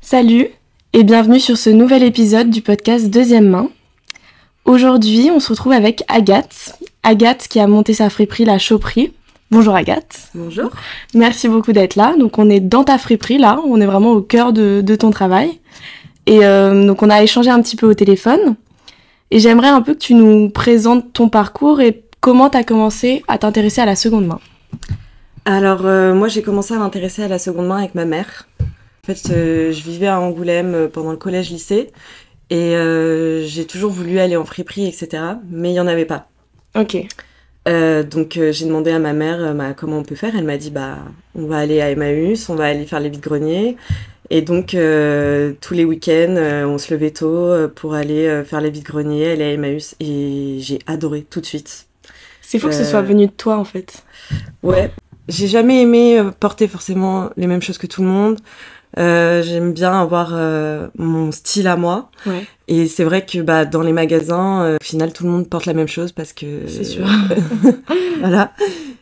Salut et bienvenue sur ce nouvel épisode du podcast Deuxième Main. Aujourd'hui, on se retrouve avec Agathe. Agathe qui a monté sa friperie La Choperie. Bonjour Agathe. Bonjour. Merci beaucoup d'être là. Donc on est dans ta friperie là, on est vraiment au cœur de ton travail. Et donc on a échangé un petit peu au téléphone. Et j'aimerais un peu que tu nous présentes ton parcours et comment tu as commencé à t'intéresser à la seconde main. Alors moi j'ai commencé à m'intéresser à la seconde main avec ma mère. En fait je vivais à Angoulême pendant le collège-lycée et j'ai toujours voulu aller en friperie etc. Mais il n'y en avait pas. Ok. Donc j'ai demandé à ma mère comment on peut faire. Elle m'a dit on va aller à Emmaüs, on va aller faire les vides-greniers. Et donc tous les week-ends on se levait tôt pour aller faire les vides-greniers, aller à Emmaüs et j'ai adoré tout de suite. C'est fou que ce soit venu de toi en fait. Ouais, j'ai jamais aimé porter forcément les mêmes choses que tout le monde. J'aime bien avoir mon style à moi. Ouais. Et c'est vrai que dans les magasins, au final, tout le monde porte la même chose parce que... C'est sûr. Voilà.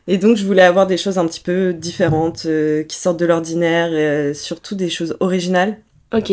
Et donc, je voulais avoir des choses un petit peu différentes, qui sortent de l'ordinaire, surtout des choses originales. Ok.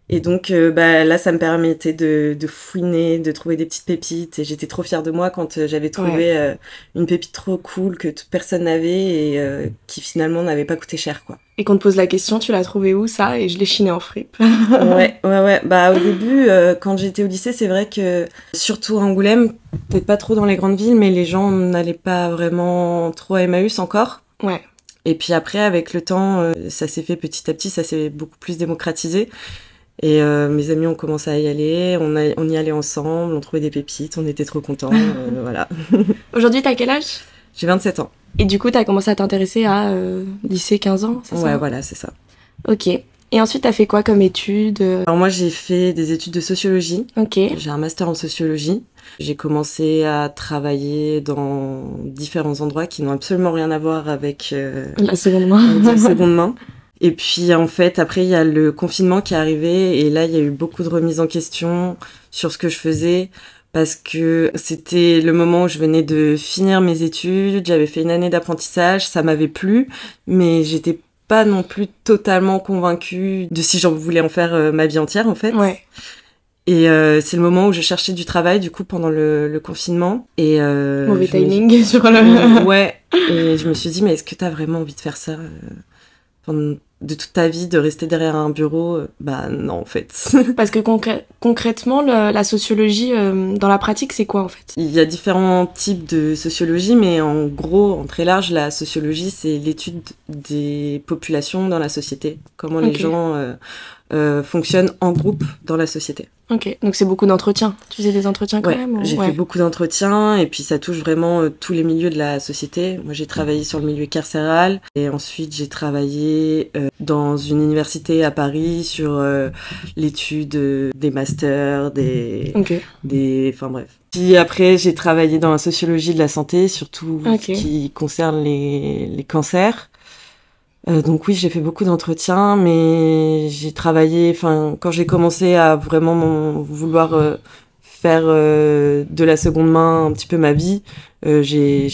Et donc, là, ça me permettait de fouiner, de trouver des petites pépites. Et j'étais trop fière de moi quand j'avais trouvé une pépite trop cool que personne n'avait et qui finalement n'avait pas coûté cher, quoi. Et qu'on te pose la question, tu l'as trouvé où ça? Et je l'ai chiné en fripe. Ouais. Au début, quand j'étais au lycée, c'est vrai que, surtout à Angoulême, peut-être pas trop dans les grandes villes, mais les gens n'allaient pas vraiment trop à Emmaüs encore. Ouais. Et puis après, avec le temps, ça s'est fait petit à petit, ça s'est beaucoup plus démocratisé. Et mes amis ont commencé à y aller, on y allait ensemble, on trouvait des pépites, on était trop contents, voilà. Aujourd'hui, t'as quel âge? J'ai 27 ans. Et du coup, t'as commencé à t'intéresser à lycée 15 ans, c'est ça? Ouais, voilà, c'est ça. Ok. Et ensuite, t'as fait quoi comme études? Alors moi, j'ai fait des études de sociologie. Ok. J'ai un master en sociologie. J'ai commencé à travailler dans différents endroits qui n'ont absolument rien à voir avec la seconde main. La seconde main. Et puis en fait, après, il y a le confinement qui est arrivé et là, il y a eu beaucoup de remises en question sur ce que je faisais parce que c'était le moment où je venais de finir mes études, j'avais fait une année d'apprentissage, ça m'avait plu, mais j'étais pas non plus totalement convaincue de si j'en voulais en faire ma vie entière en fait. Ouais. Et c'est le moment où je cherchais du travail du coup pendant le confinement et mauvais timing sur le... Ouais, et je me suis dit mais est-ce que t'as vraiment envie de faire ça de toute ta vie, de rester derrière un bureau? Non, en fait. Parce que concrètement, la sociologie, dans la pratique, c'est quoi, en fait? Il y a différents types de sociologie, mais en gros, en très large, la sociologie, c'est l'étude des populations dans la société. Comment les gens fonctionnent en groupe dans la société. Ok, donc c'est beaucoup d'entretiens. Tu faisais des entretiens quand même? J'ai fait beaucoup d'entretiens et puis ça touche vraiment tous les milieux de la société. Moi j'ai travaillé sur le milieu carcéral et ensuite j'ai travaillé dans une université à Paris sur l'étude des masters, enfin bref. Puis après j'ai travaillé dans la sociologie de la santé, surtout ce qui concerne les cancers. Donc oui, j'ai fait beaucoup d'entretiens, mais j'ai travaillé, quand j'ai commencé à vraiment vouloir faire de la seconde main un petit peu ma vie, j'ai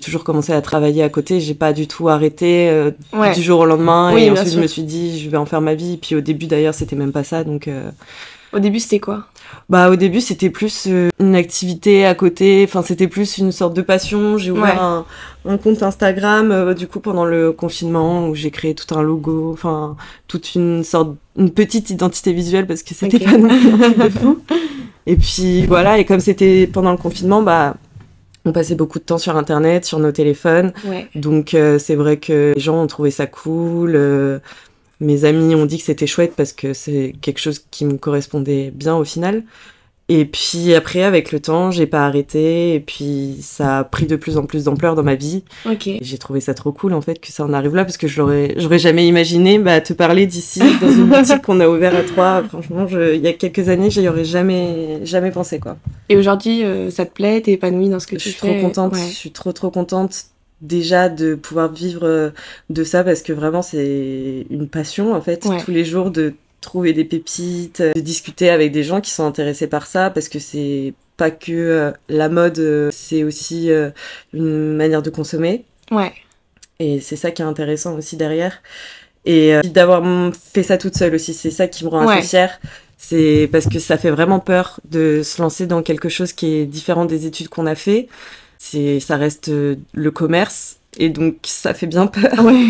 toujours commencé à travailler à côté, j'ai pas du tout arrêté du jour au lendemain, et ensuite je me suis dit, je vais en faire ma vie, et puis au début d'ailleurs, c'était même pas ça, donc... Au début, c'était quoi? Au début, c'était plus une activité à côté, c'était plus une sorte de passion. J'ai ouvert un compte Instagram, du coup, pendant le confinement, où j'ai créé tout un logo, toute une petite identité visuelle, parce que c'était pas non plus un truc de fou. Et puis, voilà, et comme c'était pendant le confinement, on passait beaucoup de temps sur Internet, sur nos téléphones. Ouais. Donc, c'est vrai que les gens ont trouvé ça cool. Mes amis ont dit que c'était chouette parce que c'est quelque chose qui me correspondait bien au final. Et puis après, avec le temps, j'ai pas arrêté et puis ça a pris de plus en plus d'ampleur dans ma vie. Ok. Et j'ai trouvé ça trop cool en fait que ça en arrive là parce que j'aurais jamais imaginé te parler d'ici dans une boutique qu'on a ouvert à Troyes. Franchement, il y a quelques années, j'y aurais jamais pensé quoi. Et aujourd'hui, ça te plaît? T'es épanouie dans ce que tu fais? Je suis trop contente. Je suis trop contente. Déjà de pouvoir vivre de ça parce que vraiment c'est une passion en fait, tous les jours de trouver des pépites, de discuter avec des gens qui sont intéressés par ça parce que c'est pas que la mode, c'est aussi une manière de consommer. Ouais. Et c'est ça qui est intéressant aussi derrière. Et d'avoir fait ça toute seule aussi, c'est ça qui me rend assez fière. C'est parce que ça fait vraiment peur de se lancer dans quelque chose qui est différent des études qu'on a fait. Ça reste le commerce. Et donc, ça fait bien peur. Ouais.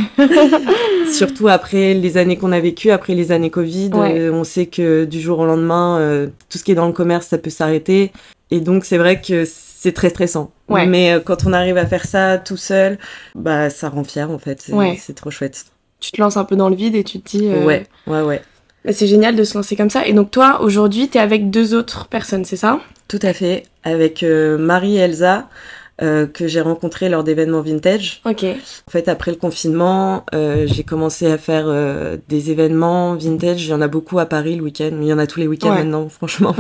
Surtout après les années qu'on a vécues, après les années Covid. On sait que du jour au lendemain, tout ce qui est dans le commerce, ça peut s'arrêter. Et donc, c'est vrai que c'est très stressant. Ouais. Mais quand on arrive à faire ça tout seul, bah, ça rend fier, en fait. C'est trop chouette. Tu te lances un peu dans le vide et tu te dis... Ouais. C'est génial de se lancer comme ça. Et donc, toi, aujourd'hui, t'es avec 2 autres personnes, c'est ça ? Tout à fait. Avec Marie et Elsa... que j'ai rencontré lors d'événements vintage. Ok. En fait, après le confinement, j'ai commencé à faire des événements vintage. Il y en a beaucoup à Paris le week-end. Il y en a tous les week-ends maintenant, franchement.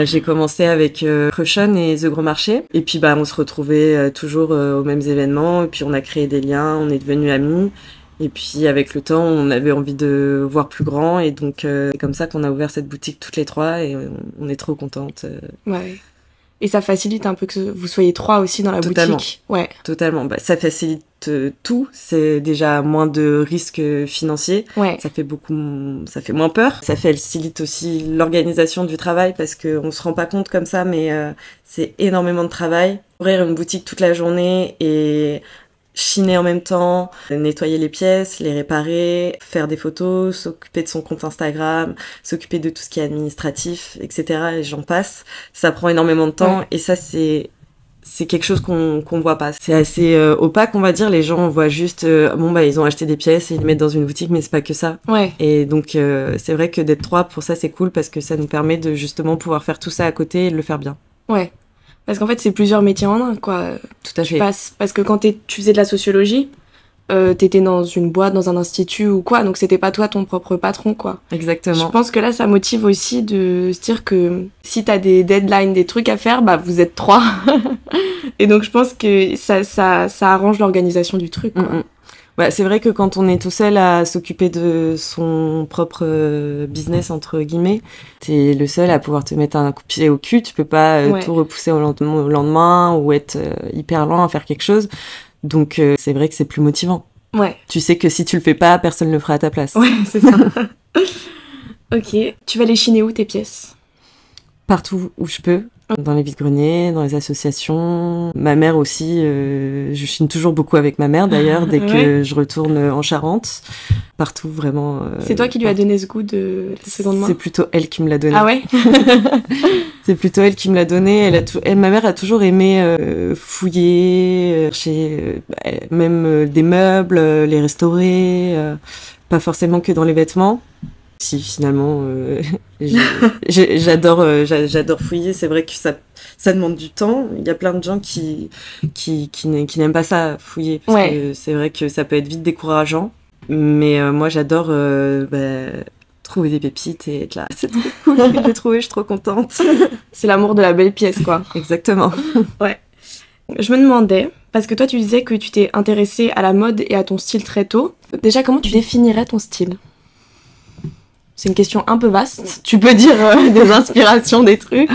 J'ai commencé avec Crushon et The Gros Marché. Et puis, bah, on se retrouvait toujours aux mêmes événements. Et puis, on a créé des liens. On est devenus amis. Et puis, avec le temps, on avait envie de voir plus grand. Et donc, c'est comme ça qu'on a ouvert cette boutique toutes les 3. Et on est trop contentes. Ouais. Et ça facilite un peu que vous soyez 3 aussi dans la boutique. Ouais. Totalement. Bah, ça facilite tout. C'est déjà moins de risques financiers. Ouais. Ça fait moins peur. Ça facilite aussi l'organisation du travail parce qu'on se rend pas compte comme ça, mais c'est énormément de travail. Ouvrir une boutique toute la journée et chiner en même temps, nettoyer les pièces, les réparer, faire des photos, s'occuper de son compte Instagram, s'occuper de tout ce qui est administratif, etc. Et j'en passe. Ça prend énormément de temps et ça, c'est quelque chose qu'on voit pas. C'est assez opaque, on va dire. Les gens voient juste, ils ont acheté des pièces et ils les mettent dans une boutique, mais c'est pas que ça. Ouais. Et donc, c'est vrai que d'être 3, pour ça, c'est cool parce que ça nous permet de justement pouvoir faire tout ça à côté et de le faire bien. Ouais. Parce qu'en fait, c'est plusieurs métiers en un, quoi. Tout à fait. Parce que quand tu faisais de la sociologie, t'étais dans une boîte, dans un institut ou quoi, donc c'était pas toi ton propre patron, quoi. Exactement. Je pense que là, ça motive aussi de se dire que si t'as des deadlines, des trucs à faire, bah vous êtes 3. Et donc je pense que ça arrange l'organisation du truc, quoi. Mm-hmm. Ouais, c'est vrai que quand on est tout seul à s'occuper de son propre business, entre guillemets, t'es le seul à pouvoir te mettre un coup de pied au cul. Tu peux pas tout repousser au lendemain ou être hyper lent à faire quelque chose. Donc, c'est vrai que c'est plus motivant. Ouais. Tu sais que si tu le fais pas, personne ne le fera à ta place. Ouais, c'est ça. Ok. Tu vas les chiner où, tes pièces ? Partout où je peux. Dans les vides-greniers, dans les associations. Ma mère aussi, je chine toujours beaucoup avec ma mère d'ailleurs, dès que je retourne en Charente. Partout, vraiment. C'est toi qui lui as donné ce goût de la seconde main ? C'est plutôt elle qui me l'a donné. Ah ouais. C'est plutôt elle qui me l'a donné. Ma mère a toujours aimé fouiller, chercher même des meubles, les restaurer, pas forcément que dans les vêtements. Si finalement j'adore fouiller, c'est vrai que ça demande du temps. Il y a plein de gens qui n'aiment pas ça, fouiller, parce que c'est vrai que ça peut être vite décourageant. Mais moi j'adore trouver des pépites et être là. C'est trop cool, je l'ai trouvé, je suis trop contente. C'est l'amour de la belle pièce, quoi. Exactement. Ouais. Je me demandais, parce que toi tu disais que tu t'es intéressée à la mode et à ton style très tôt. Déjà, comment tu définirais ton style ? C'est une question un peu vaste. Tu peux dire des inspirations, des trucs.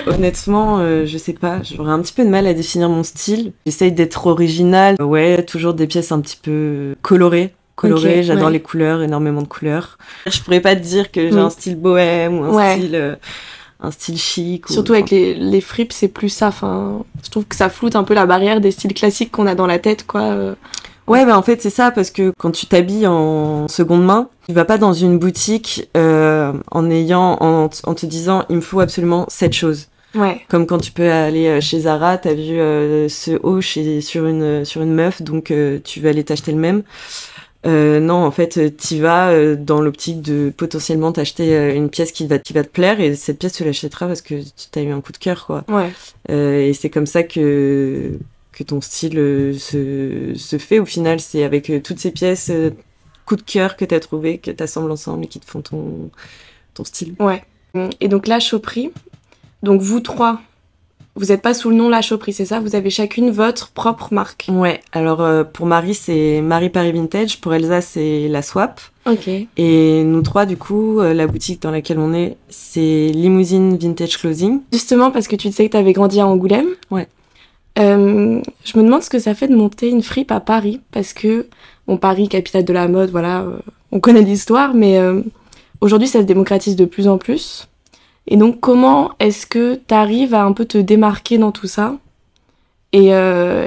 Honnêtement, je sais pas. J'aurais un petit peu de mal à définir mon style. J'essaye d'être originale. Ouais, toujours des pièces un petit peu colorées. Okay, j'adore les couleurs, énormément de couleurs. Je pourrais pas te dire que j'ai un style bohème ou un style chic. Surtout avec les fripes, c'est plus ça. Enfin, je trouve que ça floute un peu la barrière des styles classiques qu'on a dans la tête, quoi. Ouais, en fait, c'est ça, parce que quand tu t'habilles en seconde main, tu vas pas dans une boutique en te disant il me faut absolument cette chose. Ouais. Comme quand tu peux aller chez Zara, t'as vu ce haut sur une meuf, donc tu vas aller t'acheter le même. Non, en fait, t'y vas dans l'optique de potentiellement t'acheter une pièce qui va te plaire, et cette pièce tu l'achèteras parce que t'as eu un coup de cœur, quoi. Ouais. Et c'est comme ça que ton style se fait au final. C'est avec toutes ces pièces coup de cœur que t'as trouvé, que t'assembles ensemble et qui te font ton style. Ouais. Et donc La Chauperie, donc vous 3, vous n'êtes pas sous le nom La Chauperie, c'est ça ? Vous avez chacune votre propre marque ? Ouais, alors pour Marie, c'est Marie Paris Vintage, pour Elsa, c'est La Swap. Ok. Et nous 3, du coup, la boutique dans laquelle on est, c'est Limousine Vintage Clothing. Justement, parce que tu disais que t'avais grandi à Angoulême. Ouais. Je me demande ce que ça fait de monter une fripe à Paris, parce que Bon, Paris, capitale de la mode, voilà, on connaît l'histoire, mais aujourd'hui, ça se démocratise de plus en plus. Et donc, comment est-ce que tu arrives à un peu te démarquer dans tout ça et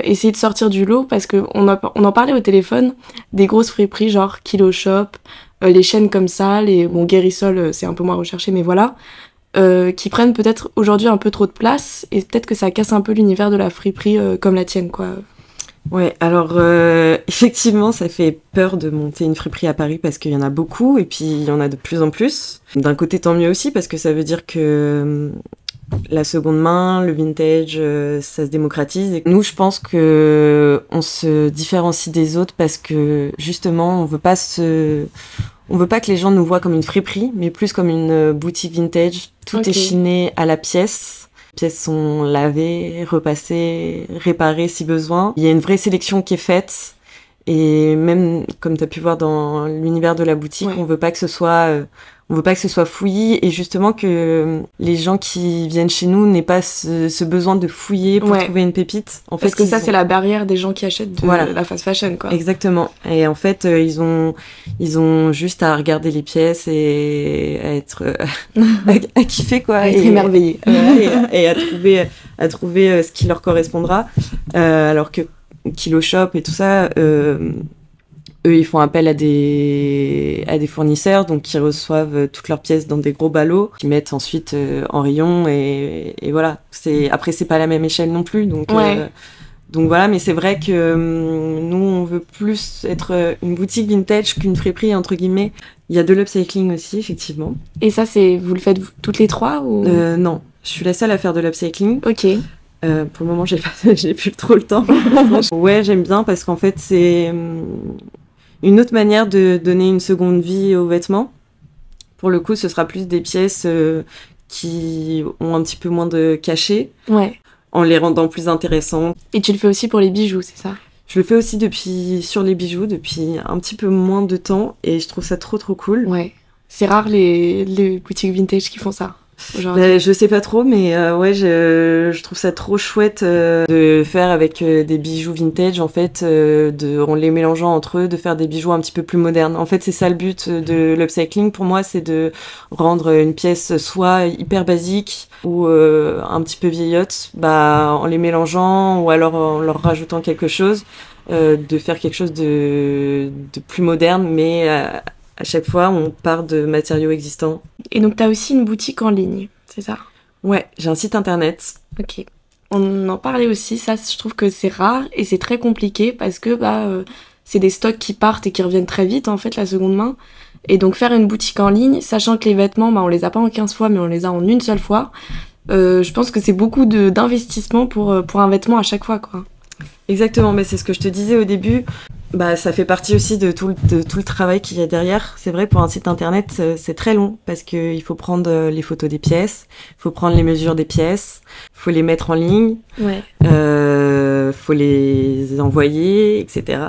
essayer de sortir du lot? Parce qu'on on en parlait au téléphone, des grosses friperies genre Kilo Shop, les chaînes comme ça, bon, Guérissol, c'est un peu moins recherché, mais voilà, qui prennent peut-être aujourd'hui un peu trop de place et peut-être que ça casse un peu l'univers de la friperie comme la tienne, quoi. Ouais, alors effectivement, ça fait peur de monter une friperie à Paris parce qu'il y en a beaucoup et puis il y en a de plus en plus. D'un côté, tant mieux aussi parce que ça veut dire que la seconde main, le vintage, ça se démocratise. Et nous, je pense que on se différencie des autres parce que justement, on veut pas que les gens nous voient comme une friperie, mais plus comme une boutique vintage. Tout est chiné à la pièce. Les pièces sont lavées, repassées, réparées si besoin. Il y a une vraie sélection qui est faite. Et même, comme tu as pu voir dans l'univers de la boutique, on veut pas que ce soit fouillis et justement que les gens qui viennent chez nous n'aient pas ce besoin de fouiller pour trouver une pépite. En Parce que ça, c'est la barrière des gens qui achètent de la fast fashion, quoi. Exactement. Et en fait, ils ont juste à regarder les pièces et à être, à kiffer, quoi. À être émerveillés. Et à trouver ce qui leur correspondra. Alors que Kilo Shop et tout ça, eux, ils font appel à des fournisseurs, donc qui reçoivent toutes leurs pièces dans des gros ballots, qui mettent ensuite en rayon et voilà. Après, c'est pas la même échelle non plus, donc voilà. Mais c'est vrai que nous, on veut plus être une boutique vintage qu'une friperie entre guillemets. Il y a de l'upcycling aussi, effectivement. Et ça, vous le faites toutes les trois ou Non, je suis la seule à faire de l'upcycling. Ok. Pour le moment, j'ai plus trop le temps. Ouais, j'aime bien parce qu'en fait, c'est une autre manière de donner une seconde vie aux vêtements. Pour le coup, ce sera plus des pièces qui ont un petit peu moins de cachet, en les rendant plus intéressantes. Et tu le fais aussi pour les bijoux, c'est ça? Je le fais aussi sur les bijoux depuis un petit peu moins de temps et je trouve ça trop cool. Ouais, c'est rare les boutiques vintage qui font ça. Je sais pas trop, mais je trouve ça trop chouette de faire avec des bijoux vintage, en fait, en les mélangeant entre eux, de faire des bijoux un petit peu plus modernes. En fait, c'est ça le but de l'upcycling pour moi, c'est de rendre une pièce soit hyper basique ou un petit peu vieillotte, en les mélangeant ou alors en leur rajoutant quelque chose, de faire quelque chose de plus moderne, mais à chaque fois, on part de matériaux existants. Et donc, tu as aussi une boutique en ligne, c'est ça? Ouais, j'ai un site internet. Ok. On en parlait aussi, ça, je trouve que c'est rare et c'est très compliqué parce que c'est des stocks qui partent et qui reviennent très vite, en fait, la seconde main. Et donc, faire une boutique en ligne, sachant que les vêtements, on les a pas en 15 fois, mais on les a en une seule fois, je pense que c'est beaucoup d'investissement pour un vêtement à chaque fois, quoi. Exactement, mais c'est ce que je te disais au début. Ça fait partie aussi de tout le travail qu'il y a derrière. C'est vrai, pour un site internet, c'est très long parce que il faut prendre les photos des pièces, il faut prendre les mesures des pièces, il faut les mettre en ligne, faut les envoyer, etc.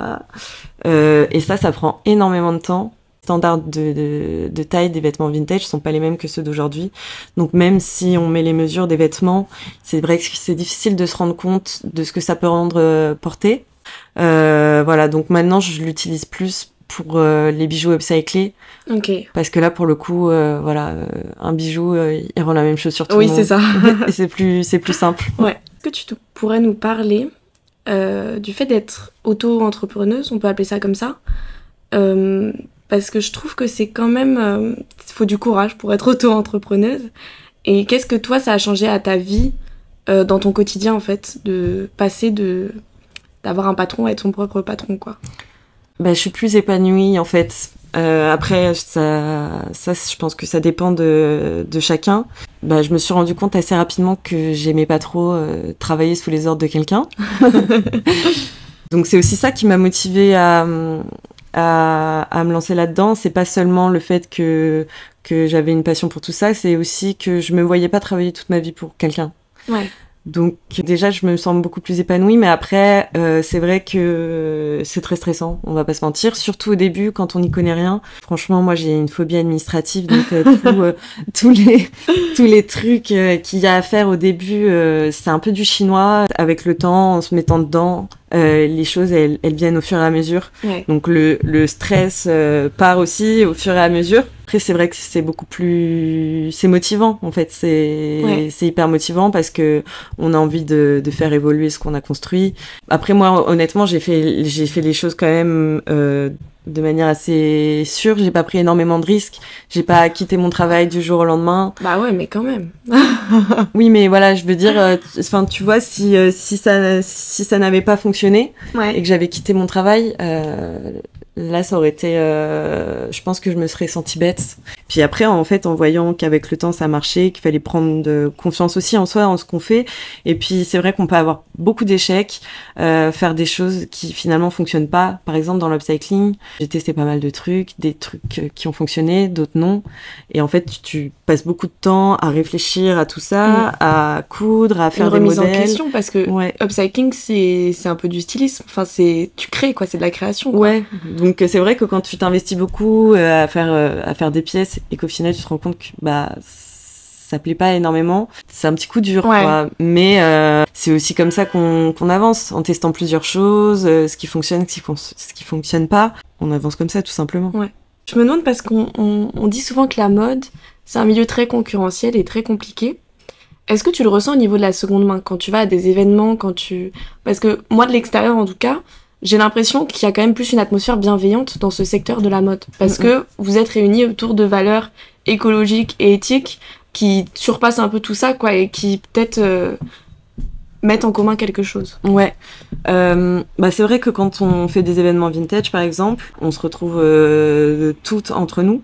Et ça prend énormément de temps. Les standards de taille des vêtements vintage sont pas les mêmes que ceux d'aujourd'hui. Donc même si on met les mesures des vêtements, c'est vrai que c'est difficile de se rendre compte de ce que ça peut rendre porter. Voilà, donc maintenant je l'utilise plus pour les bijoux upcyclés. Ok. Parce que là, pour le coup, un bijou, il rend la même chose sur tout le monde. Oui, c'est ça. Et c'est plus simple. Ouais. Est-ce que tu pourrais nous parler du fait d'être auto-entrepreneuse, on peut appeler ça comme ça, parce que je trouve que c'est quand même... Il faut du courage pour être auto-entrepreneuse. Et qu'est-ce que toi, ça a changé à ta vie, dans ton quotidien, en fait, de passer d'avoir un patron à être son propre patron, quoi? Je suis plus épanouie, en fait. Après, ça, je pense que ça dépend de chacun. Je me suis rendu compte assez rapidement que j'aimais pas trop travailler sous les ordres de quelqu'un. Donc c'est aussi ça qui m'a motivée à me lancer là-dedans. C'est pas seulement le fait que j'avais une passion pour tout ça, c'est aussi que je me voyais pas travailler toute ma vie pour quelqu'un. Ouais. Donc déjà, je me sens beaucoup plus épanouie, mais après, c'est vrai que c'est très stressant, on va pas se mentir, surtout au début quand on n'y connaît rien. Franchement, moi j'ai une phobie administrative, donc tous les trucs qu'il y a à faire au début, c'est un peu du chinois. Avec le temps, en se mettant dedans, les choses elles viennent au fur et à mesure. Ouais. Donc le stress part aussi au fur et à mesure. Après, c'est vrai que c'est beaucoup plus, c'est motivant en fait, c'est hyper motivant parce que on a envie de faire évoluer ce qu'on a construit. Après, moi, honnêtement, j'ai fait les choses quand même de manière assez sûre. J'ai pas pris énormément de risques. J'ai pas quitté mon travail du jour au lendemain. Bah ouais, mais quand même. Oui, mais voilà, je veux dire, enfin, tu vois, si ça n'avait pas fonctionné et que j'avais quitté mon travail. Là, ça aurait été... je pense que je me serais sentie bête. Puis après, en fait, en voyant qu'avec le temps, ça marchait, qu'il fallait prendre confiance aussi en soi, en ce qu'on fait. Et puis, c'est vrai qu'on peut avoir beaucoup d'échecs, faire des choses qui finalement fonctionnent pas. Par exemple, dans l'upcycling, j'ai testé pas mal de trucs, des trucs qui ont fonctionné, d'autres non. Et en fait, tu passes beaucoup de temps à réfléchir à tout ça, à coudre, à faire des modèles. Une remise en question, parce que upcycling, c'est un peu du stylisme. Enfin, tu crées, quoi, c'est de la création, quoi. Ouais. Donc c'est vrai que quand tu t'investis beaucoup à faire des pièces et qu'au final tu te rends compte que ça plaît pas énormément, c'est un petit coup dur, quoi. Mais c'est aussi comme ça qu'on avance, en testant plusieurs choses, ce qui fonctionne, ce qui fonctionne pas. On avance comme ça, tout simplement. Ouais. Je me demande parce qu'on dit souvent que la mode, c'est un milieu très concurrentiel et très compliqué. Est-ce que tu le ressens au niveau de la seconde main, quand tu vas à des événements, parce que moi, de l'extérieur en tout cas, j'ai l'impression qu'il y a quand même plus une atmosphère bienveillante dans ce secteur de la mode. Parce que vous êtes réunis autour de valeurs écologiques et éthiques qui surpassent un peu tout ça, quoi, et qui peut-être mettent en commun quelque chose. Ouais. C'est vrai que quand on fait des événements vintage, par exemple, on se retrouve toutes entre nous.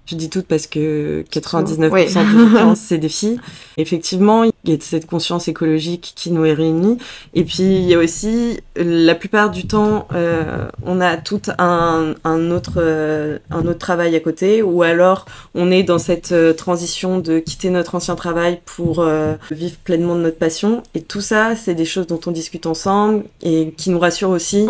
Je dis toutes parce que 99% du temps, c'est des filles. Effectivement, il y a cette conscience écologique qui nous est réunie. Et puis, il y a aussi, la plupart du temps, on a tout un autre travail à côté, ou alors on est dans cette transition de quitter notre ancien travail pour vivre pleinement de notre passion. Et tout ça, c'est des choses dont on discute ensemble et qui nous rassurent aussi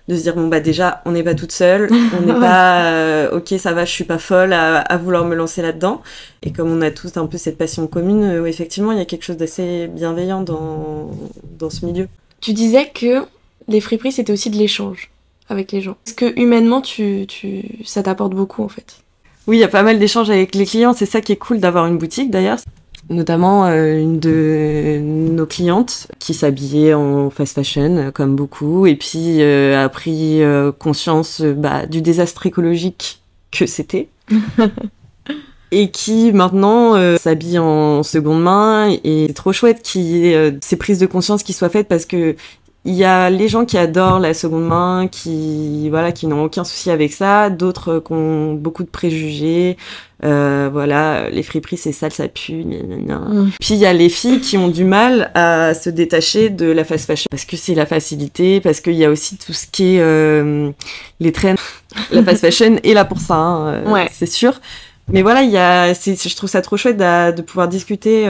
de se dire, bon, déjà, on n'est pas toute seule, on n'est pas, ok, ça va, je suis pas folle à vouloir me lancer là-dedans. Et comme on a tous un peu cette passion commune, effectivement, il y a quelque chose d'assez bienveillant dans ce milieu. Tu disais que les friperies, c'était aussi de l'échange avec les gens. Est-ce que humainement, ça t'apporte beaucoup, en fait? Oui, il y a pas mal d'échanges avec les clients. C'est ça qui est cool d'avoir une boutique, d'ailleurs. Notamment une de nos clientes qui s'habillait en fast fashion, comme beaucoup, et puis a pris conscience du désastre écologique que c'était. Et qui maintenant s'habille en seconde main, et c'est trop chouette qu'il y ait ces prises de conscience qui soient faites, parce que il y a les gens qui adorent la seconde main, qui n'ont aucun souci avec ça, d'autres qui ont beaucoup de préjugés, les friperies c'est sale, ça pue, Puis il y a les filles qui ont du mal à se détacher de la fast fashion, parce que c'est la facilité, parce qu'il y a aussi tout ce qui est les trends. La fast fashion est là pour ça, c'est sûr. Mais voilà, je trouve ça trop chouette de pouvoir discuter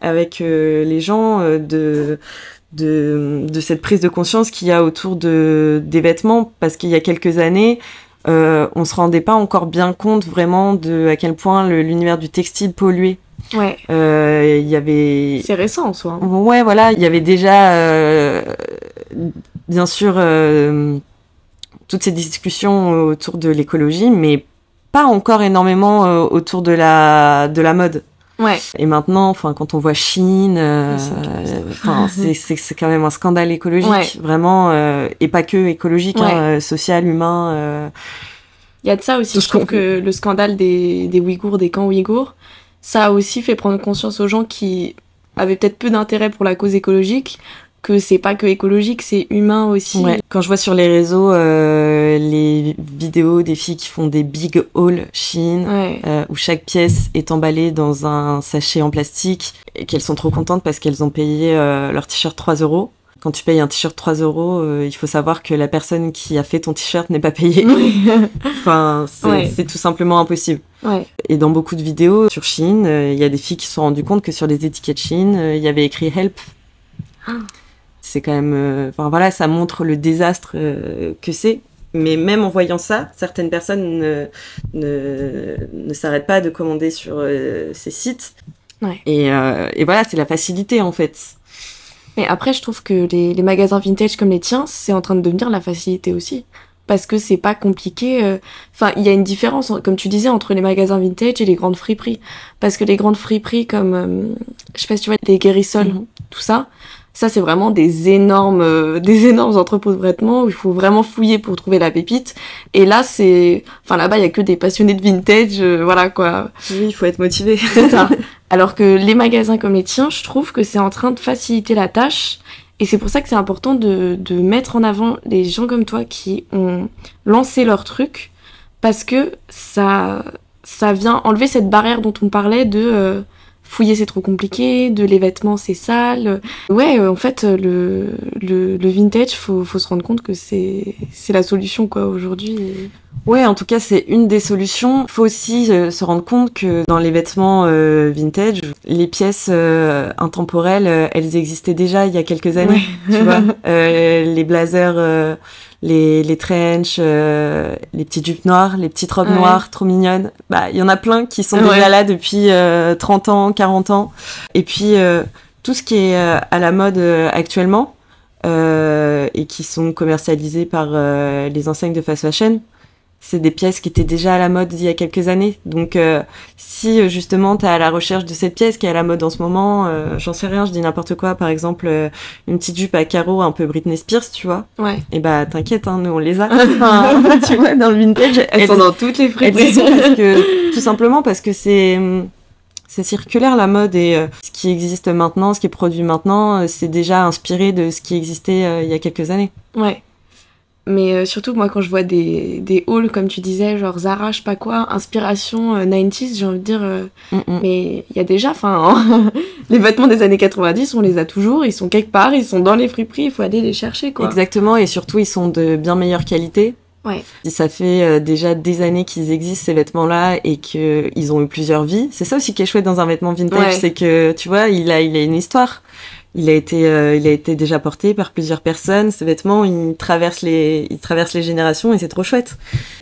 avec les gens de cette prise de conscience qu'il y a autour des vêtements, parce qu'il y a quelques années, on se rendait pas encore bien compte vraiment de à quel point l'univers du textile polluait. Ouais. Il y avait... C'est récent en soi. Ouais, voilà, il y avait déjà, bien sûr, toutes ces discussions autour de l'écologie, mais pas encore énormément autour de la mode. Ouais. Et maintenant, quand on voit Shein, c'est quand même un scandale écologique, vraiment, et pas que écologique, social, humain. Il y a de ça aussi. Je trouve que le scandale des Ouïghours, des camps Ouïghours, ça a aussi fait prendre conscience aux gens qui avaient peut-être peu d'intérêt pour la cause écologique, que c'est pas que écologique, c'est humain aussi. Ouais. Quand je vois sur les réseaux les vidéos des filles qui font des big hauls Shein, où chaque pièce est emballée dans un sachet en plastique, et qu'elles sont trop contentes parce qu'elles ont payé leur t-shirt 3 €. Quand tu payes un t-shirt 3 €, il faut savoir que la personne qui a fait ton t-shirt n'est pas payée. C'est tout simplement impossible. Ouais. Et dans beaucoup de vidéos sur Shein, il y a des filles qui se sont rendues compte que sur les étiquettes Shein, il y avait écrit « Help ». C'est quand même... Enfin voilà, ça montre le désastre que c'est. Mais même en voyant ça, certaines personnes ne s'arrêtent pas de commander sur ces sites. Ouais. Et voilà, c'est la facilité en fait. Mais après, je trouve que les magasins vintage comme les tiens, c'est en train de devenir la facilité aussi. Parce que c'est pas compliqué. Enfin, il y a une différence, comme tu disais, entre les magasins vintage et les grandes friperies. Parce que les grandes friperies comme, je sais pas si tu vois, les Guérisol, tout ça, c'est vraiment des énormes entrepôts de vêtements où il faut vraiment fouiller pour trouver la pépite. Et là, là-bas, il y a que des passionnés de vintage, voilà quoi. Oui, il faut être motivé. C'est ça. Alors que les magasins comme les tiens, je trouve que c'est en train de faciliter la tâche. Et c'est pour ça que c'est important de mettre en avant les gens comme toi qui ont lancé leur truc. Parce que ça vient enlever cette barrière dont on parlait de fouiller c'est trop compliqué, de les vêtements c'est sale. Ouais, en fait, le vintage, faut se rendre compte que c'est la solution quoi aujourd'hui. Ouais, en tout cas, c'est une des solutions. Faut aussi se rendre compte que dans les vêtements vintage, les pièces intemporelles, elles existaient déjà il y a quelques années, tu vois. Les blazers, les trench, les petites jupes noires, les petites robes noires trop mignonnes. Bah, il y en a plein qui sont déjà là depuis 30 ans, 40 ans. Et puis, tout ce qui est à la mode actuellement et qui sont commercialisés par les enseignes de fast fashion, c'est des pièces qui étaient déjà à la mode il y a quelques années. Donc, si justement t'es à la recherche de cette pièce qui est à la mode en ce moment, j'en sais rien, je dis n'importe quoi. Par exemple, une petite jupe à carreaux un peu Britney Spears, tu vois. Ouais. Et bah, t'inquiète, hein, nous on les a. Enfin, tu vois, dans le vintage, elles sont dans toutes les friperies. Tout simplement parce que c'est circulaire la mode et ce qui existe maintenant, ce qui est produit maintenant, c'est déjà inspiré de ce qui existait il y a quelques années. Ouais. Mais surtout, moi, quand je vois des hauls, comme tu disais, genre Zara, je sais pas quoi, inspiration 90s, j'ai envie de dire... Mais il y a déjà, les vêtements des années 90, on les a toujours, ils sont quelque part, ils sont dans les friperies, il faut aller les chercher, quoi. Exactement, et surtout, ils sont de bien meilleure qualité. Ouais. Ça fait déjà des années qu'ils existent, ces vêtements-là, et qu'ils ont eu plusieurs vies. C'est ça aussi qui est chouette dans un vêtement vintage, c'est que, tu vois, il a une histoire. Il a été déjà porté par plusieurs personnes. Ce vêtement, il traverse les générations et c'est trop chouette.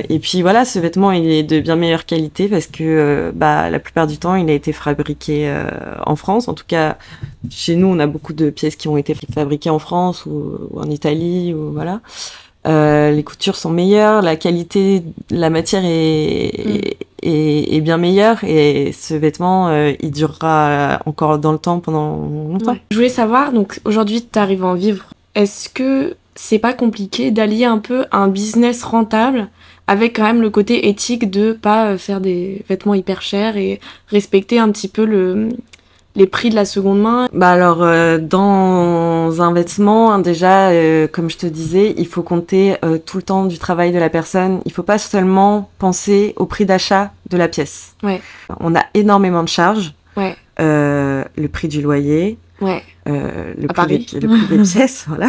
Et puis voilà, ce vêtement, il est de bien meilleure qualité parce que, la plupart du temps, il a été fabriqué en France. En tout cas, chez nous, on a beaucoup de pièces qui ont été fabriquées en France ou en Italie ou voilà. Les coutures sont meilleures, la qualité de la matière est bien meilleure et ce vêtement, il durera encore dans le temps pendant longtemps. Ouais. Je voulais savoir, donc aujourd'hui tu arrives à en vivre, est-ce que c'est pas compliqué d'allier un peu un business rentable avec quand même le côté éthique de pas faire des vêtements hyper chers et respecter un petit peu les prix de la seconde main? Dans un vêtement, déjà, comme je te disais, il faut compter tout le temps du travail de la personne. Il faut pas seulement penser au prix d'achat de la pièce. Ouais. On a énormément de charges. Ouais. Le prix du loyer. Ouais. Le prix des pièces, voilà.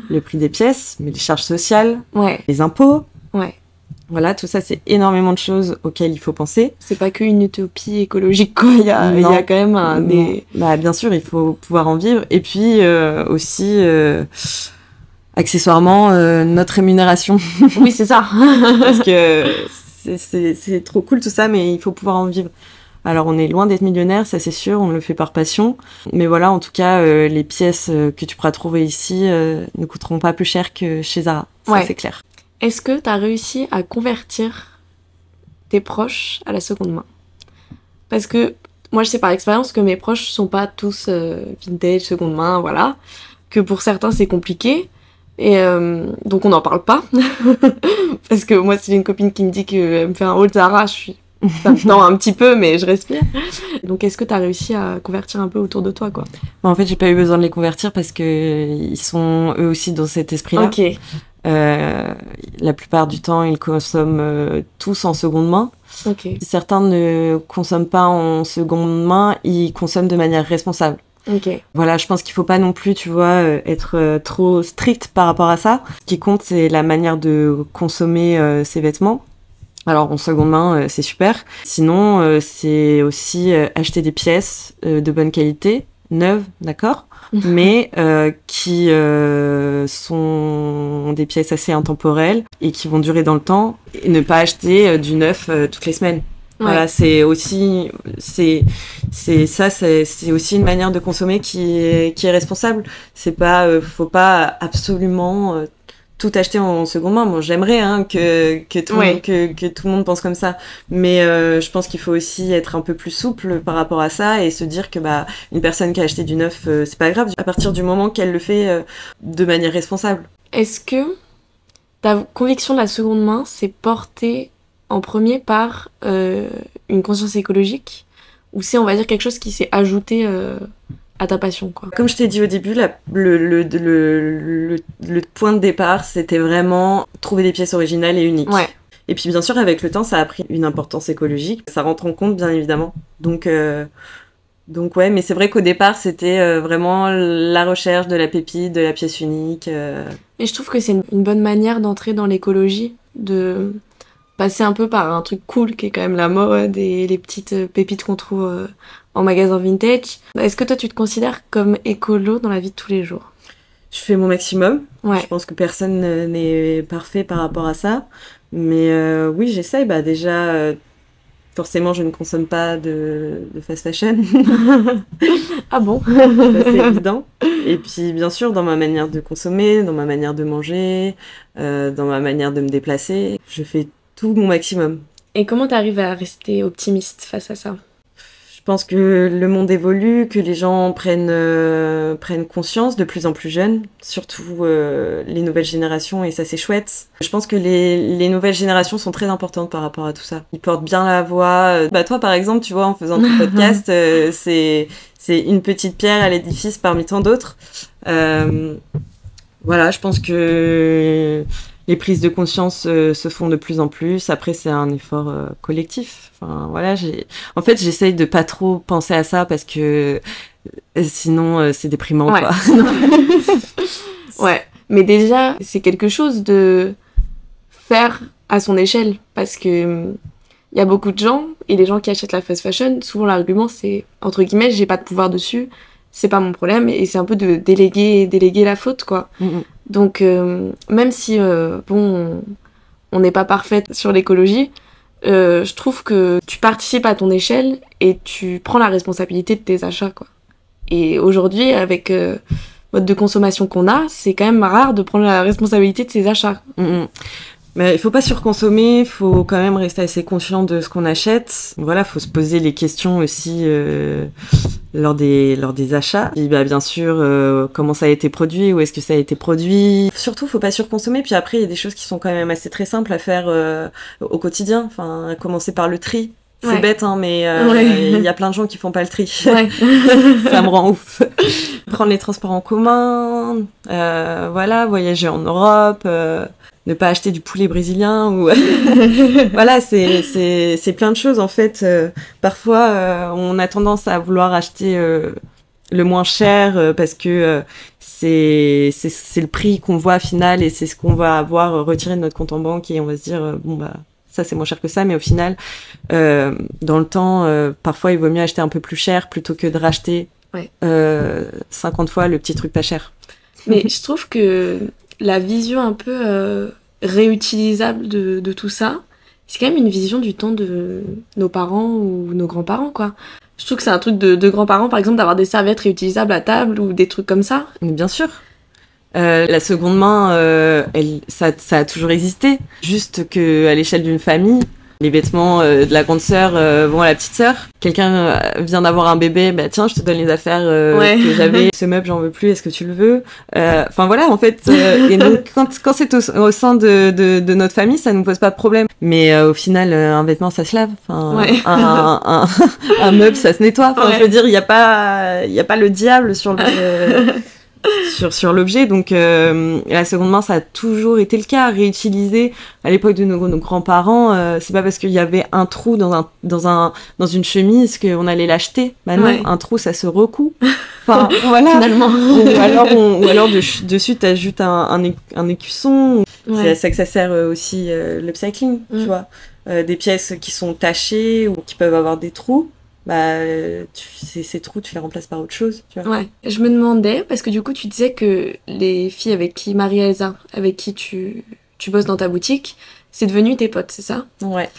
Le prix des pièces, mais les charges sociales. Ouais. Les impôts. Ouais. Voilà, tout ça, c'est énormément de choses auxquelles il faut penser. C'est pas qu'une utopie écologique, quoi. Il y a quand même des... bien sûr, il faut pouvoir en vivre. Et puis, aussi, accessoirement, notre rémunération. Oui, c'est ça. Parce que c'est trop cool tout ça, mais il faut pouvoir en vivre. Alors, on est loin d'être millionnaire, ça c'est sûr, on le fait par passion. Mais voilà, en tout cas, les pièces que tu pourras trouver ici ne coûteront pas plus cher que chez Zara. Ça, c'est clair. Est-ce que tu as réussi à convertir tes proches à la seconde main? Parce que moi, je sais par expérience que mes proches sont pas tous vintage, seconde main, voilà. Que pour certains, c'est compliqué. Et donc, on n'en parle pas. Parce que moi, si j'ai une copine qui me dit qu'elle me fait un haul Zara, je suis... Ça me tend un petit peu, mais je respire. Donc, est-ce que tu as réussi à convertir un peu autour de toi, quoi? En fait, j'ai pas eu besoin de les convertir parce que ils sont eux aussi dans cet esprit-là. Ok. La plupart du temps, ils consomment tous en seconde main. Okay. Si certains ne consomment pas en seconde main, ils consomment de manière responsable. Okay. Voilà, je pense qu'il faut pas non plus, tu vois, être trop strict par rapport à ça. Ce qui compte, c'est la manière de consommer ces vêtements. Alors, en seconde main, c'est super. Sinon, c'est aussi acheter des pièces de bonne qualité. neuves, d'accord, mais qui sont des pièces assez intemporelles et qui vont durer dans le temps, et ne pas acheter du neuf toutes les semaines. Ouais. Voilà, c'est aussi une manière de consommer qui est responsable. C'est pas faut pas absolument tout acheter en seconde main. Bon, j'aimerais que tout le monde pense comme ça, mais je pense qu'il faut aussi être un peu plus souple par rapport à ça et se dire que une personne qui a acheté du neuf, c'est pas grave à partir du moment qu'elle le fait de manière responsable. Est-ce que ta conviction de la seconde main s'est portée en premier par une conscience écologique, ou c'est, on va dire, quelque chose qui s'est ajouté à ta passion, quoi? Comme je t'ai dit au début, le point de départ, c'était vraiment trouver des pièces originales et uniques. Ouais. Et puis bien sûr, avec le temps, ça a pris une importance écologique. Ça rentre en compte, bien évidemment. Donc ouais, mais c'est vrai qu'au départ, c'était vraiment la recherche de la pépite, de la pièce unique. Mais je trouve que c'est une bonne manière d'entrer dans l'écologie, de passer un peu par un truc cool qui est quand même la mode et les petites pépites qu'on trouve en magasin vintage. Est-ce que toi tu te considères comme écolo dans la vie de tous les jours? Je fais mon maximum. Ouais. Je pense que personne n'est parfait par rapport à ça. Mais oui, j'essaye. Déjà, forcément, je ne consomme pas de fast fashion. Ah bon? C'est évident. Et puis, bien sûr, dans ma manière de consommer, dans ma manière de manger, dans ma manière de me déplacer, je fais tout mon maximum. Et comment t'arrives à rester optimiste face à ça? Je pense que le monde évolue, que les gens prennent conscience de plus en plus jeunes, surtout les nouvelles générations, et ça c'est chouette. Je pense que les nouvelles générations sont très importantes par rapport à tout ça. Ils portent bien la voix. Toi par exemple, tu vois, en faisant ton podcast, c'est une petite pierre à l'édifice parmi tant d'autres. Voilà, je pense que les prises de conscience se font de plus en plus. Après, c'est un effort collectif. Enfin, voilà, en fait, j'essaye de pas trop penser à ça parce que sinon, c'est déprimant, ouais. quoi. Ouais, mais déjà, c'est quelque chose de faire à son échelle parce que y a beaucoup de gens, et les gens qui achètent la fast fashion, souvent l'argument c'est, entre guillemets, j'ai pas de pouvoir dessus, c'est pas mon problème, et c'est un peu de déléguer la faute, quoi. Mm-hmm. Donc, même si, on n'est pas parfaite sur l'écologie, je trouve que tu participes à ton échelle et tu prends la responsabilité de tes achats, quoi. Et aujourd'hui, avec mode de consommation qu'on a, c'est quand même rare de prendre la responsabilité de ses achats. Mm-hmm. Mais il faut pas surconsommer, il faut quand même rester assez conscient de ce qu'on achète. Voilà, faut se poser les questions aussi lors des achats. Et bien sûr, comment ça a été produit, où est-ce que ça a été produit. Surtout, faut pas surconsommer. Puis après, il y a des choses qui sont quand même assez très simples à faire au quotidien. Enfin, commencer par le tri. C'est ouais. Bête, mais il y a plein de gens qui font pas le tri. Ouais. Ça me rend ouf. Prendre les transports en commun, voilà, voyager en Europe. Ne pas acheter du poulet brésilien ou voilà, c'est plein de choses en fait. Parfois on a tendance à vouloir acheter le moins cher parce que c'est le prix qu'on voit final et c'est ce qu'on va avoir retiré de notre compte en banque et on va se dire ça c'est moins cher que ça, mais au final dans le temps parfois il vaut mieux acheter un peu plus cher plutôt que de racheter 50 fois le petit truc pas cher. Mais je trouve que la vision un peu réutilisable de tout ça, c'est quand même une vision du temps de nos parents ou nos grands-parents, quoi. Je trouve que c'est un truc de grands-parents, par exemple, d'avoir des serviettes réutilisables à table ou des trucs comme ça. Mais bien sûr. La seconde main, ça a toujours existé. Juste qu'à l'échelle d'une famille, les vêtements de la grande sœur vont à la petite sœur. Quelqu'un vient d'avoir un bébé, tiens, je te donne les affaires que j'avais. Ce meuble, j'en veux plus, est-ce que tu le veux? Enfin voilà, en fait. Et donc, quand c'est au sein de notre famille, ça nous pose pas de problème. Mais au final, un vêtement, ça se lave. Enfin, un meuble, ça se nettoie. Enfin, je veux dire, il y a pas le diable sur le... sur l'objet, donc la seconde main ça a toujours été le cas, réutilisé à l'époque de nos grands-parents, c'est pas parce qu'il y avait un trou dans une chemise qu'on allait l'acheter. Non, un trou ça se recoue. Enfin voilà. Finalement. ou alors dessus t'ajoutes un écusson. C'est à ça que ça sert aussi l'upcycling, tu vois. Des pièces qui sont tachées ou qui peuvent avoir des trous. ces trous, tu les remplaces par autre chose, tu vois. Ouais. Je me demandais, parce que du coup, tu disais que les filles avec qui, Marie-Elsa, avec qui tu bosses dans ta boutique, c'est devenu tes potes, c'est ça? Ouais.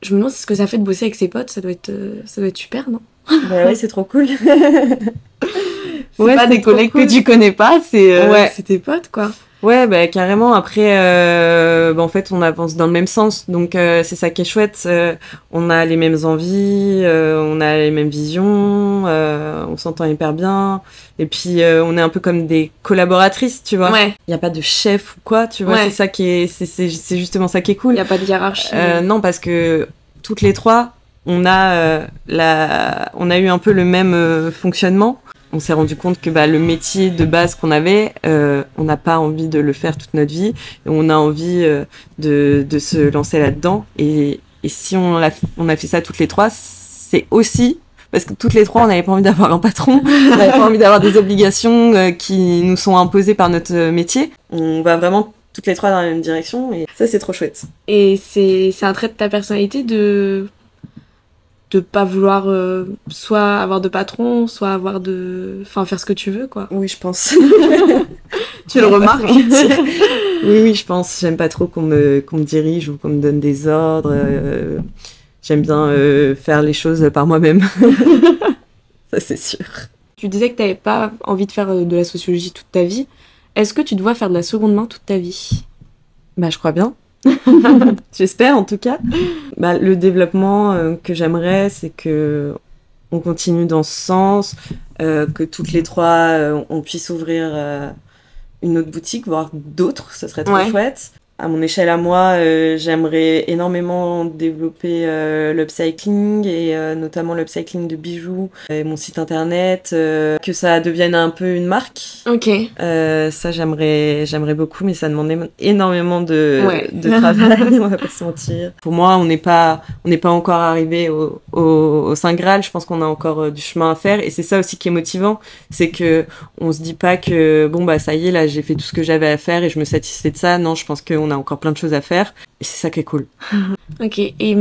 Je me demande ce que ça fait de bosser avec ses potes, ça doit être super, non? Bah ouais, c'est trop cool. C'est pas des collègues que tu connais pas, c'est tes potes, quoi. Ouais, bah carrément. Après, en fait, on avance dans le même sens, donc c'est ça qui est chouette. On a les mêmes envies, on a les mêmes visions, on s'entend hyper bien. Et puis, on est un peu comme des collaboratrices, tu vois. Ouais. Il y a pas de chef ou quoi, tu vois. Ouais. C'est ça qui est, c'est justement ça qui est cool. Il y a pas de hiérarchie. Non, parce que toutes les trois, on a eu un peu le même fonctionnement. On s'est rendu compte que le métier de base qu'on avait, on n'a pas envie de le faire toute notre vie. Et on a envie de se lancer là-dedans. Et si on a fait ça toutes les trois, c'est aussi parce que toutes les trois, on n'avait pas envie d'avoir un patron, on n'avait pas envie d'avoir des obligations qui nous sont imposées par notre métier. On va vraiment toutes les trois dans la même direction et ça, c'est trop chouette. Et c'est un trait de ta personnalité de pas vouloir soit avoir de patron, soit faire ce que tu veux, quoi. Oui, je pense. Tu le remarques? Oui, je pense. J'aime pas trop qu'on me dirige ou qu'on me donne des ordres. J'aime bien faire les choses par moi-même. Ça, c'est sûr. Tu disais que t'avais pas envie de faire de la sociologie toute ta vie. Est-ce que tu te vois faire de la seconde main toute ta vie? Je crois bien. J'espère en tout cas. Le développement que j'aimerais, c'est que on continue dans ce sens, que toutes les trois on puisse ouvrir une autre boutique, voire d'autres, ça serait trop chouette. À mon échelle à moi, j'aimerais énormément développer l'upcycling et notamment l'upcycling de bijoux et mon site internet, que ça devienne un peu une marque. Ok. Ça, j'aimerais beaucoup, mais ça demande énormément de travail, on va pas se mentir. Pour moi, on n'est pas encore arrivé au Saint Graal. Je pense qu'on a encore du chemin à faire, et c'est ça aussi qui est motivant, c'est que on se dit pas que ça y est, là, j'ai fait tout ce que j'avais à faire et je me satisfais de ça. Non, je pense qu'on a encore plein de choses à faire et c'est ça qui est cool. Ok, et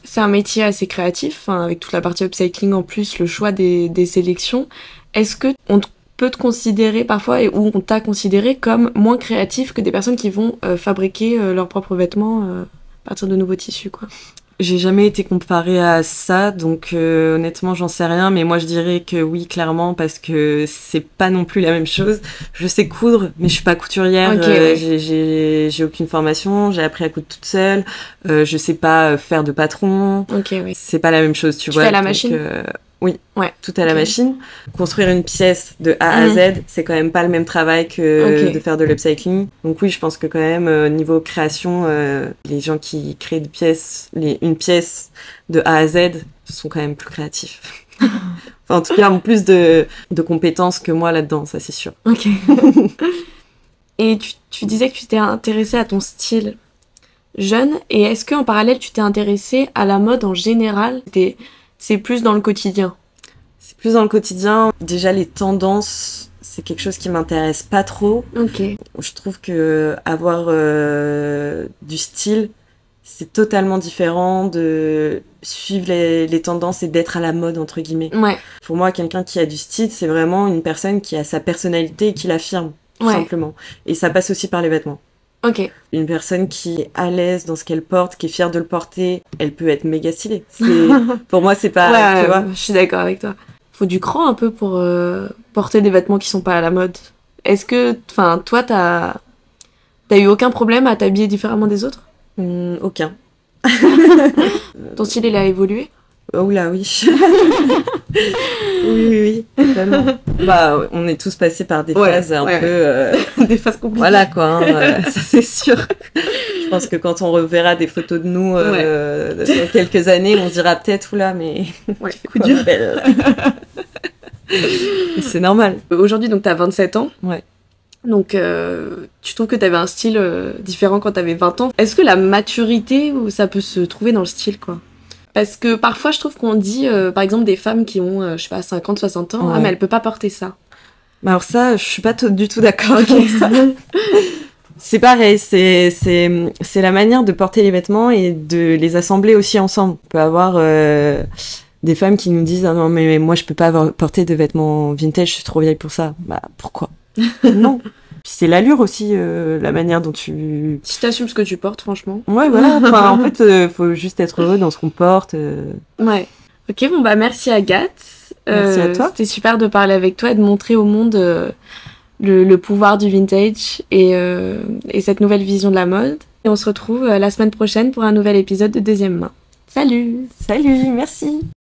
c'est un métier assez créatif, avec toute la partie upcycling en plus, le choix des sélections. Est-ce que on peut te considérer parfois, ou on t'a considéré comme moins créatif que des personnes qui vont fabriquer leurs propres vêtements à partir de nouveaux tissus, quoi? J'ai jamais été comparée à ça, donc honnêtement j'en sais rien, mais moi je dirais que oui, clairement, parce que c'est pas non plus la même chose. Je sais coudre, mais je suis pas couturière. Okay, j'ai aucune formation, j'ai appris à coudre toute seule. Je sais pas faire de patron. Ok, oui. C'est pas la même chose, tu vois. Tu fais à la machine? Oui, ouais. Tout à la machine. Construire une pièce de A à Z, c'est quand même pas le même travail que de faire de l'upcycling. Donc oui, je pense que quand même, niveau création, les gens qui créent une pièce de A à Z sont quand même plus créatifs. En tout cas, en plus de compétences que moi là-dedans, ça c'est sûr. Ok. Et tu disais que tu t'es intéressée à ton style jeune, et est-ce qu'en parallèle, tu t'es intéressée à la mode en général? C'est plus dans le quotidien? C'est plus dans le quotidien. Déjà, les tendances, c'est quelque chose qui m'intéresse pas trop. Ok. Je trouve que avoir du style, c'est totalement différent de suivre les tendances et d'être à la mode, entre guillemets. Ouais. Pour moi, quelqu'un qui a du style, c'est vraiment une personne qui a sa personnalité et qui l'affirme, tout simplement. Et ça passe aussi par les vêtements. Ok. Une personne qui est à l'aise dans ce qu'elle porte, qui est fière de le porter, elle peut être méga stylée. Pour moi, c'est pas... tu vois, je suis d'accord avec toi. Faut du cran un peu pour porter des vêtements qui sont pas à la mode. Est-ce que, toi, t'as eu aucun problème à t'habiller différemment des autres? Aucun. Ton style, il a évolué? Oh là, oui. oui, totalement. On est tous passés par des phases un peu... des phases compliquées. Voilà, quoi, ça c'est sûr. Je pense que quand on reverra des photos de nous dans quelques années, on se dira peut-être, oula, mais... coup dur. C'est normal. Aujourd'hui, donc, t'as 27 ans. Ouais. Donc, tu trouves que t'avais un style différent quand t'avais 20 ans. Est-ce que la maturité, ça peut se trouver dans le style, quoi? Parce que parfois, je trouve qu'on dit, par exemple, des femmes qui ont, 50, 60 ans, mais elle peut pas porter ça. Alors ça, je suis pas du tout d'accord avec ça. C'est pareil, c'est la manière de porter les vêtements et de les assembler aussi ensemble. On peut avoir des femmes qui nous disent « Ah non, mais moi, je peux pas porter de vêtements vintage, je suis trop vieille pour ça. » Bah, pourquoi? Non. Puis c'est l'allure aussi, la manière dont tu... Si t'assumes ce que tu portes, franchement. Ouais, voilà. Enfin, en fait, faut juste être heureux dans ce qu'on porte. Ouais. Ok, bon, bah, merci Agathe. Merci à toi. C'était super de parler avec toi et de montrer au monde le pouvoir du vintage et cette nouvelle vision de la mode. Et on se retrouve la semaine prochaine pour un nouvel épisode de Deuxième Main. Salut! Salut, merci!